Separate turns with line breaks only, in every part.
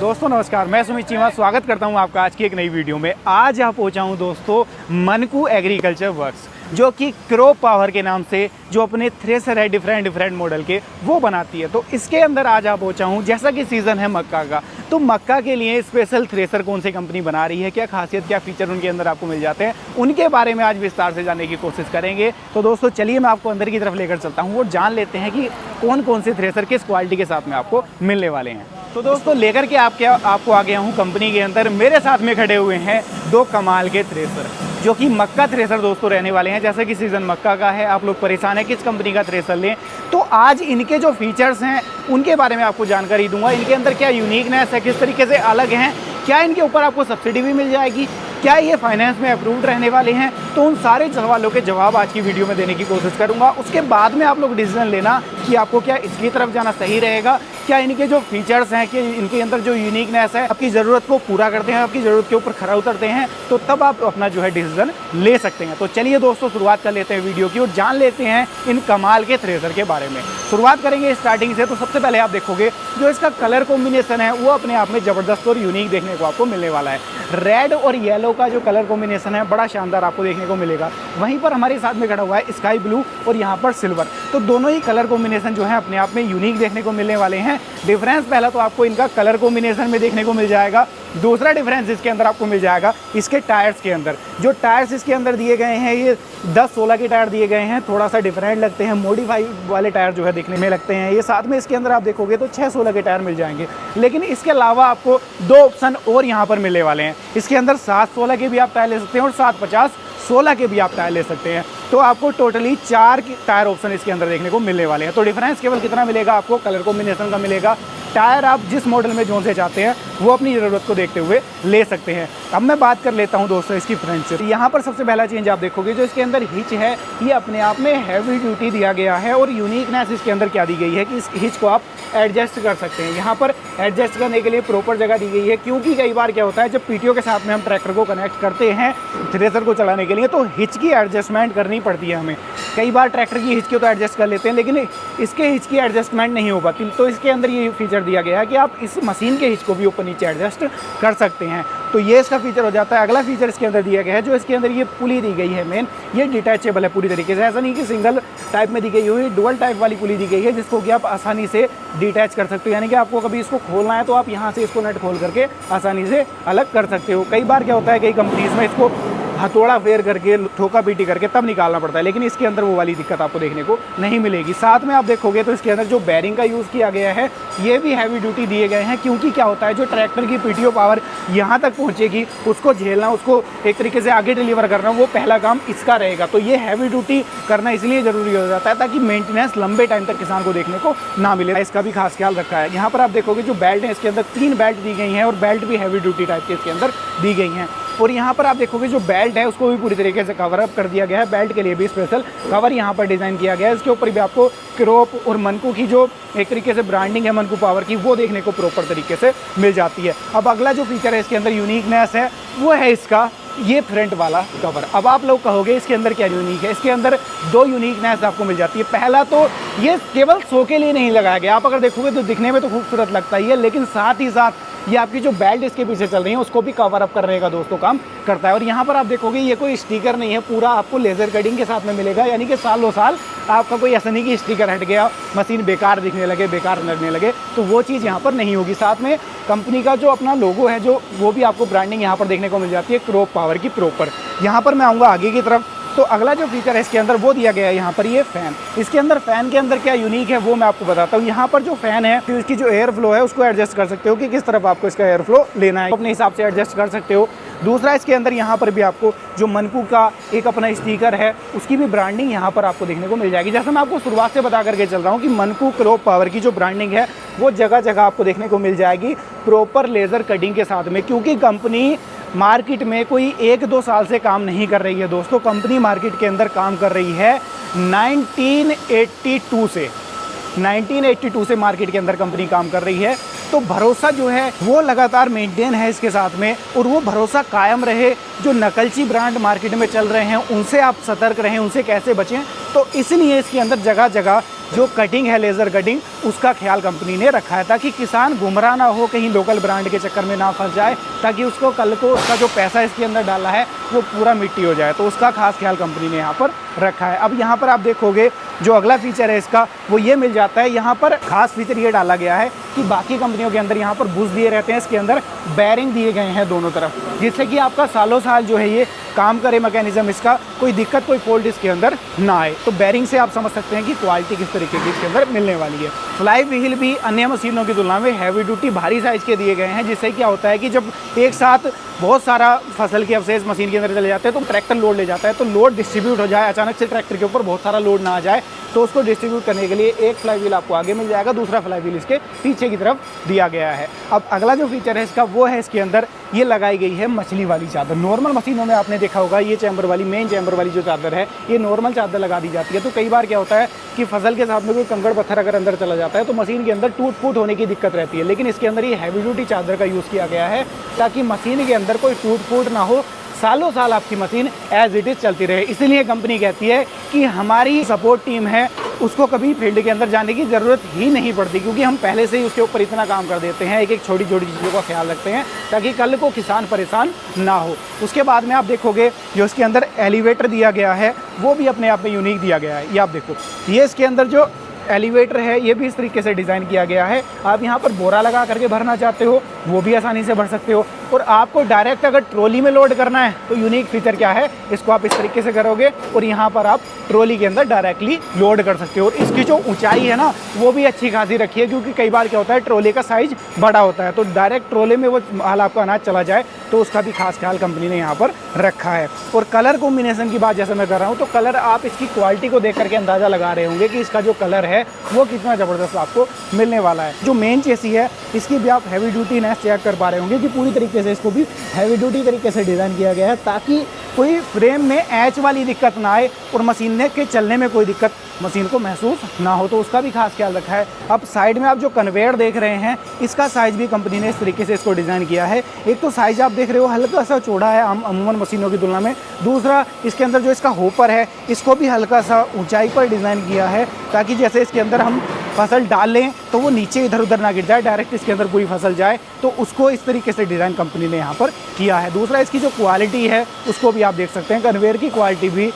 दोस्तों नमस्कार, मैं सुमित चीमा स्वागत करता हूं आपका आज की एक नई वीडियो में। आज यहाँ पहुंचा हूं दोस्तों मनकू एग्रीकल्चर वर्क्स, जो कि क्रॉप पावर के नाम से जो अपने थ्रेसर है डिफरेंट मॉडल के वो बनाती है। तो इसके अंदर आज आप पहुंचा हूं, जैसा कि सीज़न है मक्का का, तो मक्का के लिए स्पेशल थ्रेसर कौन सी कंपनी बना रही है, क्या खासियत क्या फीचर उनके अंदर आपको मिल जाते हैं, उनके बारे में आज विस्तार से जानने की कोशिश करेंगे। तो दोस्तों चलिए मैं आपको अंदर की तरफ लेकर चलता हूँ और जान लेते हैं कि कौन कौन से थ्रेसर किस क्वालिटी के साथ में आपको मिलने वाले हैं। तो दोस्तों लेकर के आपको आ गया हूँ कंपनी के अंदर। मेरे साथ में खड़े हुए हैं दो कमाल के थ्रेसर, जो कि मक्का थ्रेसर दोस्तों रहने वाले हैं। जैसे कि सीज़न मक्का का है, आप लोग परेशान हैं किस कंपनी का थ्रेसर लें, तो आज इनके जो फीचर्स हैं उनके बारे में आपको जानकारी दूंगा। इनके अंदर क्या यूनिकनेस है, किस तरीके से अलग हैं, क्या इनके ऊपर आपको सब्सिडी भी मिल जाएगी, क्या ये फाइनेंस में अप्रूव्ड रहने वाले हैं, तो उन सारे सवालों के जवाब आज की वीडियो में देने की कोशिश करूंगा। उसके बाद में आप लोग डिसीजन लेना कि आपको क्या इसकी तरफ जाना सही रहेगा, क्या इनके जो फीचर्स हैं कि इनके अंदर जो यूनिकनेस है आपकी ज़रूरत को पूरा करते हैं, आपकी ज़रूरत के ऊपर खरा उतरते हैं, तो तब आप अपना जो है डिसीजन ले सकते हैं। तो चलिए दोस्तों शुरुआत कर लेते हैं वीडियो की और जान लेते हैं इन कमाल के थ्रेसर के बारे में। शुरुआत करेंगे स्टार्टिंग से। तो सबसे पहले आप देखोगे जो इसका कलर कॉम्बिनेशन है वो अपने आप में ज़बरदस्त और यूनिक देखने को आपको मिलने वाला है। रेड और येलो का जो कलर कॉम्बिनेशन है बड़ा शानदार आपको देखने को मिलेगा। वहीं पर हमारे साथ में खड़ा हुआ है स्काई ब्लू और यहाँ पर सिल्वर, तो दोनों ही कलर कॉम्बिनेशन जो है अपने आप में यूनिक देखने को मिलने वाले हैं। डिफरेंस पहला तो आपको इनका कलर कॉम्बिनेशन में देखने को मिल जाएगा। दूसरा डिफरेंस इसके अंदर आपको मिल जाएगा इसके टायर्स के अंदर। जो टायर्स इसके अंदर दिए गए हैं ये 10-16 के टायर दिए गए हैं, थोड़ा सा डिफरेंट लगते हैं, मॉडिफाई वाले टायर जो है दिखने में लगते हैं ये। साथ में इसके अंदर आप देखोगे तो 6-16 के टायर मिल जाएंगे, लेकिन इसके अलावा आपको दो ऑप्शन और यहाँ पर मिलने वाले हैं। इसके अंदर 7-16 के भी आप टायर ले सकते हैं और 7-50-16 के भी आप टायर ले सकते हैं। तो आपको टोटली 4 टायर ऑप्शन इसके अंदर देखने को मिलने वाले हैं। तो डिफरेंस केवल कितना मिलेगा आपको, कलर कॉम्बिनेशन का मिलेगा। टायर आप जिस मॉडल में जो से चाहते हैं वो अपनी ज़रूरत को देखते हुए ले सकते हैं। अब मैं बात कर लेता हूं दोस्तों इसकी फ्रंट से। यहाँ पर सबसे पहला चेंज आप देखोगे जो इसके अंदर हिच है ये अपने आप में हैवी ड्यूटी दिया गया है। और यूनिकनेस इसके अंदर क्या दी गई है कि इस हिच को आप एडजस्ट कर सकते हैं। यहाँ पर एडजस्ट करने के लिए प्रॉपर जगह दी गई है, क्योंकि कई बार क्या होता है जब पीटीओ के साथ में हम ट्रैक्टर को कनेक्ट करते हैं थ्रेसर को चलाने के लिए, तो हिच की एडजस्टमेंट करनी पड़ती है हमें। कई बार ट्रैक्टर की हिच की तो एडजस्ट कर लेते हैं, लेकिन इसके हिच की एडजस्टमेंट नहीं हो पाती। तो इसके अंदर ये फीचर दिया गया है कि आप इस मशीन के हिच को भी ऊपर नीचे एडजस्ट कर सकते हैं। तो ये इसका फीचर हो जाता है। अगला फीचर इसके अंदर दिया गया है, जो इसके अंदर ये पुली दी गई है मेन, ये डिटैचेबल है पूरी तरीके से। ऐसा नहीं कि सिंगल टाइप में दी गई हुई, डुअल टाइप वाली पुली दी गई है जिसको कि आप आसानी से डिटैच कर सकते हो। यानी कि आपको कभी इसको खोलना है तो आप यहाँ से इसको नट खोल करके आसानी से अलग कर सकते हो। कई बार क्या होता है कई कंपनीज में इसको हथौड़ा फेर करके ठोका पीटी करके तब निकालना पड़ता है, लेकिन इसके अंदर वो वाली दिक्कत आपको देखने को नहीं मिलेगी। साथ में आप देखोगे तो इसके अंदर जो बैरिंग का यूज़ किया गया है ये भी हैवी ड्यूटी दिए गए हैं, क्योंकि क्या होता है जो ट्रैक्टर की पीटीओ पावर यहाँ तक पहुँचेगी उसको झेलना, उसको एक तरीके से आगे डिलीवर करना, वो पहला काम इसका रहेगा। तो ये हैवी ड्यूटी करना इसलिए ज़रूरी हो जाता है ताकि मेंटेनेंस लंबे टाइम तक किसान को देखने को ना मिले। इसका भी खास ख्याल रखा है। यहाँ पर आप देखोगे जो बेल्ट है इसके अंदर 3 बेल्ट दी गई हैं और बेल्ट भी हैवी ड्यूटी टाइप के इसके अंदर दी गई हैं। और यहाँ पर आप देखोगे जो बेल्ट है उसको भी पूरी तरीके से कवर अप कर दिया गया है। बेल्ट के लिए भी स्पेशल कवर यहाँ पर डिज़ाइन किया गया है। इसके ऊपर भी आपको क्रॉप और मनकू की जो एक तरीके से ब्रांडिंग है मनकू पावर की वो देखने को प्रॉपर तरीके से मिल जाती है। अब अगला जो फीचर है इसके अंदर यूनिकनेस है वो है इसका ये फ्रंट वाला कवर। अब आप लोग कहोगे इसके अंदर क्या यूनिक है, इसके अंदर 2 यूनिकनेस आपको मिल जाती है। पहला तो ये केवल शो के लिए नहीं लगाया गया, आप अगर देखोगे तो दिखने में तो खूबसूरत लगता ही है, लेकिन साथ ही साथ ये आपकी जो बेल्ट इसके पीछे चल रही है उसको भी कवर अप करने का दोस्तों काम करता है। और यहाँ पर आप देखोगे ये कोई स्टिकर नहीं है, पूरा आपको लेज़र कटिंग के साथ में मिलेगा। यानी कि सालों साल आपका कोई ऐसा नहीं कि स्टिकर हट गया, मशीन बेकार दिखने लगे, बेकार लगने लगे, तो वो चीज़ यहाँ पर नहीं होगी। साथ में कंपनी का जो अपना लोगो है जो वो भी आपको ब्रांडिंग यहाँ पर देखने को मिल जाती है क्रॉप पावर की प्रॉपर। यहाँ पर मैं आऊँगा आगे की तरफ। तो अगला जो फीचर है इसके अंदर वो दिया गया है यहाँ पर ये फ़ैन। इसके अंदर फ़ैन के अंदर क्या यूनिक है वो मैं आपको बताता हूँ। यहाँ पर जो फ़ैन है तो इसकी जो एयर फ्लो है उसको एडजस्ट कर सकते हो कि किस तरफ आपको इसका एयर फ्लो लेना है, अपने हिसाब से एडजस्ट कर सकते हो। दूसरा इसके अंदर यहाँ पर भी आपको जो मनकू का एक अपना स्टिकर है उसकी भी ब्रांडिंग यहाँ पर आपको देखने को मिल जाएगी। जैसे मैं आपको शुरुआत से बता करके चल रहा हूँ कि मनकू क्रॉप पावर की जो ब्रांडिंग है वो जगह जगह आपको देखने को मिल जाएगी प्रॉपर लेज़र कटिंग के साथ में, क्योंकि कंपनी मार्केट में कोई 1-2 साल से काम नहीं कर रही है दोस्तों। कंपनी मार्केट के अंदर काम कर रही है 1982 से मार्केट के अंदर कंपनी काम कर रही है। तो भरोसा जो है वो लगातार मेंटेन है इसके साथ में, और वो भरोसा कायम रहे। जो नकलची ब्रांड मार्केट में चल रहे हैं उनसे आप सतर्क रहें, उनसे कैसे बचें। तो इसलिए इसके अंदर जगह जगह जो कटिंग है लेज़र कटिंग, उसका ख्याल कंपनी ने रखा है ताकि किसान गुमराह ना हो, कहीं लोकल ब्रांड के चक्कर में ना फंस जाए, ताकि उसको कल को उसका जो पैसा इसके अंदर डाला है वो पूरा मिट्टी हो जाए। तो उसका खास ख्याल कंपनी ने यहाँ पर रखा है। अब यहाँ पर आप देखोगे जो अगला फीचर है इसका वो ये मिल जाता है। यहाँ पर खास फीचर ये डाला गया है कि बाकी कंपनियों के अंदर यहाँ पर बुश दिए रहते हैं, इसके अंदर बैरिंग दिए गए हैं दोनों तरफ, जिससे कि आपका सालों साल जो है ये काम करे मैकेनिज्म, इसका कोई दिक्कत कोई फॉल्ट इसके अंदर ना आए। तो बैरिंग से आप समझ सकते हैं कि क्वालिटी किस तरीके की इसके अंदर मिलने वाली है। फ्लाई व्हील भी अन्य मशीनों की तुलना में हैवी ड्यूटी भारी साइज़ के दिए गए हैं, जिससे क्या होता है कि जब एक साथ बहुत सारा फसल के अवशेष मशीन के अंदर चले जाते हैं तो ट्रैक्टर लोड ले जाता है, तो लोड डिस्ट्रीब्यूट हो जाए, अचानक से ट्रैक्टर के ऊपर बहुत सारा लोड ना आ जाए, तो उसको डिस्ट्रीब्यूट करने के लिए एक फ्लाई व्हील आपको आगे मिल जाएगा, दूसरा फ्लाई व्हील इसके पीछे की तरफ दिया गया है। अब अगला जो फीचर है इसका वो है इसके अंदर ये लगाई गई है मछली वाली चादर। नॉर्मल मशीनों में आपने देखा होगा ये चैम्बर वाली, मेन चैम्बर वाली जो चादर है, ये नॉर्मल चादर लगा दी जाती है। तो कई बार क्या होता है कि फसल के साथ में कोई कंकड़ पत्थर अगर अंदर चला जाता है तो मशीन के अंदर टूट फूट होने की दिक्कत रहती है, लेकिन इसके अंदर ये हैवी ड्यूटी चादर का यूज़ किया गया है ताकि मशीन के अंदर कोई टूट फूट ना हो, सालों साल आपकी मशीन एज इट इज़ चलती रहे। इसलिए कंपनी कहती है कि हमारी सपोर्ट टीम है उसको कभी फील्ड के अंदर जाने की ज़रूरत ही नहीं पड़ती, क्योंकि हम पहले से ही उसके ऊपर इतना काम कर देते हैं, एक एक छोटी छोटी चीज़ों का ख्याल रखते हैं ताकि कल को किसान परेशान ना हो। उसके बाद में आप देखोगे जो इसके अंदर एलिवेटर दिया गया है वो भी अपने आप में यूनिक दिया गया है। ये आप देखो, ये इसके अंदर जो एलिवेटर है ये भी इस तरीके से डिज़ाइन किया गया है। आप यहाँ पर बोरा लगा करके भरना चाहते हो वो भी आसानी से भर सकते हो, और आपको डायरेक्ट अगर ट्रॉली में लोड करना है तो यूनिक फीचर क्या है, इसको आप इस तरीके से करोगे और यहाँ पर आप ट्रॉली के अंदर डायरेक्टली लोड कर सकते हो। और इसकी जो ऊंचाई है ना वो भी अच्छी खासी रखी है, क्योंकि कई बार क्या होता है ट्रॉली का साइज़ बड़ा होता है, तो डायरेक्ट ट्रॉली में वो माल आपका अनाज चला जाए, तो उसका भी खास ख्याल कंपनी ने यहाँ पर रखा है। और कलर कॉम्बिनेशन की बात जैसे मैं कर रहा हूँ, तो कलर आप इसकी क्वालिटी को देख करके अंदाज़ा लगा रहे होंगे कि इसका जो कलर है वो कितना ज़बरदस्त आपको मिलने वाला है। जो मेन चेसी है इसकी भी आप हैवी ड्यूटीनेस चेक कर पा रहे होंगे कि पूरी तरीके से इसको भी हैवी ड्यूटी तरीके से डिज़ाइन किया गया है ताकि कोई फ्रेम में एच वाली दिक्कत ना आए और मशीन के चलने में कोई दिक्कत मशीन को महसूस ना हो, तो उसका भी खास ख्याल रखा है। अब साइड में आप जो कन्वेयर देख रहे हैं इसका साइज़ भी कंपनी ने इस तरीके से इसको डिज़ाइन किया है। एक तो साइज़ आप देख रहे हो हल्का सा चौड़ा है अमूमन मशीनों की तुलना में, दूसरा इसके अंदर जो इसका होपर है इसको भी हल्का सा ऊंचाई पर डिज़ाइन किया है ताकि जैसे इसके अंदर हम फसल डाल लें तो वो नीचे इधर उधर ना गिर जाए, डायरेक्ट इसके अंदर पूरी फसल जाए, तो उसको इस तरीके से डिज़ाइन कंपनी ने यहाँ पर किया है। दूसरा इसकी जो क्वालिटी है उसको भी आप देख सकते हैं, कन्वेयर की क्वालिटी भी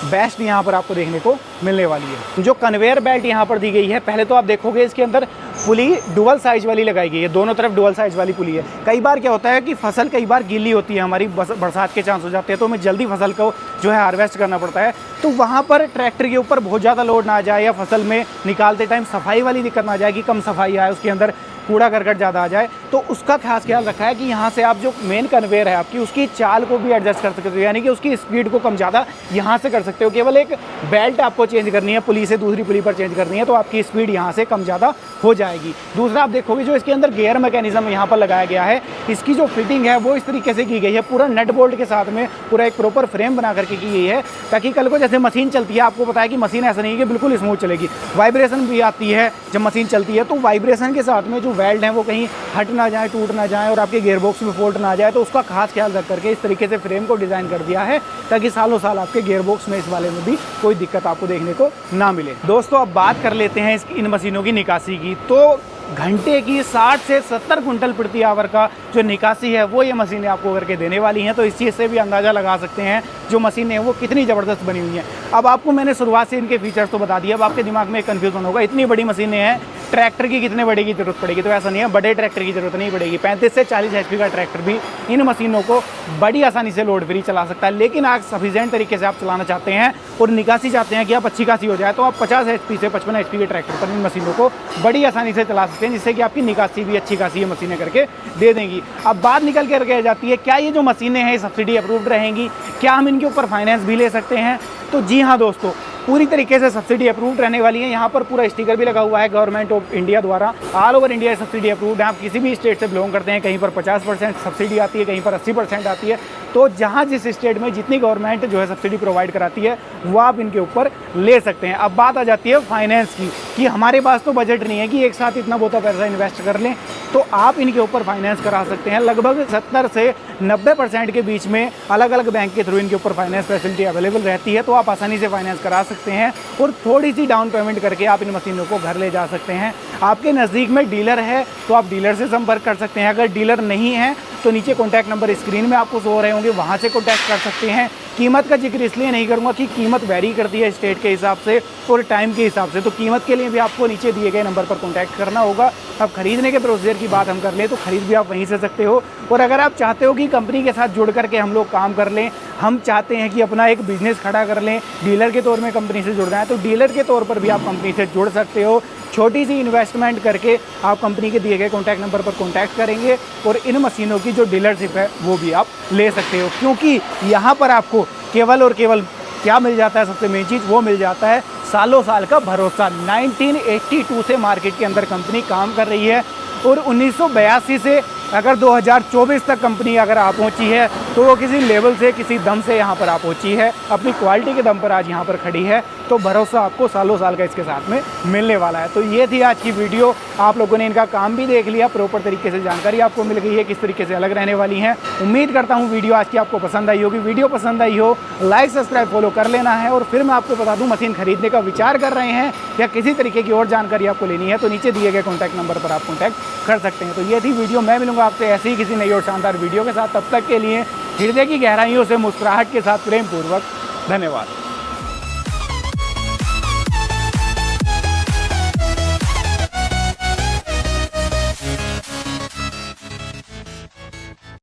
बेस्ट यहाँ पर आपको देखने को मिलने वाली है। जो कन्वेयर बेल्ट यहाँ पर दी गई है, पहले तो आप देखोगे इसके अंदर पुली डुअल साइज वाली लगाई गई है, दोनों तरफ डुअल साइज वाली पुली है। कई बार क्या होता है कि फसल कई बार गीली होती है, हमारी बरसात के चांस हो जाते हैं, तो हमें जल्दी फसल को जो है हार्वेस्ट करना पड़ता है, तो वहाँ पर ट्रैक्टर के ऊपर बहुत ज़्यादा लोड ना आ जाए या फसल में निकालते टाइम सफाई वाली दिक्कत ना आ जाए कि कम सफाई आए, उसके अंदर कूड़ा करकट ज़्यादा आ जाए, तो उसका खास ख्याल रखा है कि यहाँ से आप जो मेन कन्वेयर है आपकी उसकी चाल को भी एडजस्ट कर सकते हो, यानी कि उसकी स्पीड को कम ज़्यादा यहाँ से कर सकते हो। केवल एक बेल्ट आपको चेंज करनी है, पुली से दूसरी पुली पर चेंज करनी है, तो आपकी स्पीड यहाँ से कम ज़्यादा हो जाएगी। दूसरा आप देखोगे जो इसके अंदर गियर मैकेनिज्म यहाँ पर लगाया गया है, इसकी जो फिटिंग है वो इस तरीके से की गई है, पूरा नट बोल्ट के साथ में पूरा एक प्रॉपर फ्रेम बना करके की गई है, ताकि कल को जैसे मशीन चलती है, आपको पता है कि मशीन ऐसा नहीं है कि बिल्कुल स्मूथ चलेगी, वाइब्रेशन भी आती है जब मशीन चलती है, तो वाइब्रेशन के साथ में जो वेल्ड हैं वो कहीं हट ना जाए, टूट ना जाए और आपके गियर बॉक्स में फॉल्ट ना आ जाए, तो उसका खास ख्याल रख करके इस तरीके से फ्रेम को डिज़ाइन कर दिया है ताकि सालों साल आपके गियर बॉक्स में इस वाले में भी कोई दिक्कत आपको देखने को ना मिले। दोस्तों अब बात कर लेते हैं इन मशीनों की निकासी की। तो घंटे की 60 से 70 कुंटल प्रति आवर का जो निकासी है वो ये मशीनें आपको करके देने वाली हैं, तो इस चीज़ से भी अंदाज़ा लगा सकते हैं जो मशीनें हैं वो कितनी ज़बरदस्त बनी हुई हैं। अब आपको मैंने शुरुआत से इनके फीचर्स तो बता दिया, अब आपके दिमाग में एक कन्फ्यूजन होगा, इतनी बड़ी मशीनें हैं ट्रैक्टर की कितने बड़े की ज़रूरत पड़ेगी, तो ऐसा नहीं है, बड़े ट्रैक्टर की ज़रूरत नहीं पड़ेगी। 35 से 40 HP का ट्रैक्टर भी इन मशीनों को बड़ी आसानी से लोड फ्री चला सकता है, लेकिन आज सफिशिएंट तरीके से आप चलाना चाहते हैं और निकासी चाहते हैं कि आप अच्छी खासी हो जाए, तो आप 50 HP से 55 HP के ट्रैक्टर पर इन मशीनों को बड़ी आसानी से चला सकते हैं, जिससे कि आपकी निकासी भी अच्छी खासी ये मशीनें करके दे देंगी। अब बात निकल कर रह जाती है, क्या ये जो मशीनें हैं सब्सिडी अप्रूव्ड रहेंगी, क्या हम इनके ऊपर फाइनेंस भी ले सकते हैं? तो जी हाँ दोस्तों, पूरी तरीके से सब्सिडी अप्रूव्ड रहने वाली है। यहाँ पर पूरा स्टिकर भी लगा हुआ है गवर्नमेंट ऑफ इंडिया द्वारा, all over India subsidy approved है। आप किसी भी स्टेट से बिलोंग करते हैं, कहीं पर 50% सब्सिडी आती है, कहीं पर 80% आती है, तो जहाँ जिस स्टेट में जितनी गवर्नमेंट जो है सब्सिडी प्रोवाइड कराती है वो आप इनके ऊपर ले सकते हैं। अब बात आ जाती है फाइनेंस की, कि हमारे पास तो बजट नहीं है कि एक साथ इतना बहुत पैसा इन्वेस्ट कर लें, तो आप इनके ऊपर फाइनेंस करा सकते हैं। लगभग 70 से 90% के बीच में अलग अलग बैंक के थ्रू इनके ऊपर फाइनेंस फैसिलिटी अवेलेबल रहती है, तो आप आसानी से फाइनेंस करा सकते हैं और थोड़ी सी डाउन पेमेंट करके आप इन मशीनों को घर ले जा सकते हैं। आपके नज़दीक में डीलर है तो आप डीलर से संपर्क कर सकते हैं। अगर डीलर नहीं है तो नीचे कॉन्टैक्ट नंबर स्क्रीन में आपको शो हो रहे होंगे, वहाँ से कॉन्टैक्ट कर सकते हैं। कीमत का जिक्र इसलिए नहीं करूँगा कि कीमत वेरी करती है स्टेट के हिसाब से और टाइम के हिसाब से, तो कीमत के लिए भी आपको नीचे दिए गए नंबर पर कॉन्टैक्ट करना होगा। अब खरीदने के प्रोसीजर की बात हम कर लें तो खरीद भी आप वहीं से सकते हो, और अगर आप चाहते हो कि कंपनी के साथ जुड़ करके हम लोग काम कर लें, हम चाहते हैं कि अपना एक बिजनेस खड़ा कर लें, डीलर के तौर में कंपनी से जुड़ना है, तो डीलर के तौर पर भी आप कंपनी से जुड़ सकते हो। छोटी सी इन्वेस्टमेंट करके आप कंपनी के दिए गए कॉन्टैक्ट नंबर पर कॉन्टैक्ट करेंगे और इन मशीनों की जो डीलरशिप है वो भी आप ले सकते हो, क्योंकि यहाँ पर आपको केवल और केवल क्या मिल जाता है, सबसे मेन चीज़ वो मिल जाता है सालों साल का भरोसा। 1982 से मार्केट के अंदर कंपनी काम कर रही है और 1982 से अगर 2024 तक कंपनी अगर आ पहुंची है तो वो किसी लेवल से, किसी दम से यहाँ पर आ पहुंची है, अपनी क्वालिटी के दम पर आज यहाँ पर खड़ी है, तो भरोसा आपको सालों साल का इसके साथ में मिलने वाला है। तो ये थी आज की वीडियो, आप लोगों ने इनका काम भी देख लिया, प्रॉपर तरीके से जानकारी आपको मिल गई है किस तरीके से अलग रहने वाली हैं। उम्मीद करता हूँ वीडियो आज की आपको पसंद आई होगी। वीडियो पसंद आई हो लाइक सब्सक्राइब फॉलो कर लेना है। और फिर मैं आपको बता दूँ, मशीन खरीदने का विचार कर रहे हैं या किसी तरीके की और जानकारी आपको लेनी है तो नीचे दिए गए कॉन्टैक्ट नंबर पर आप कॉन्टैक्ट कर सकते हैं। तो ये थी वीडियो, मैं मिलूंगा आपसे ऐसे ही किसी नई और शानदार वीडियो के साथ। तब तक के लिए हृदय की गहराइयों से मुस्कुराहट के साथ प्रेम पूर्वक धन्यवाद।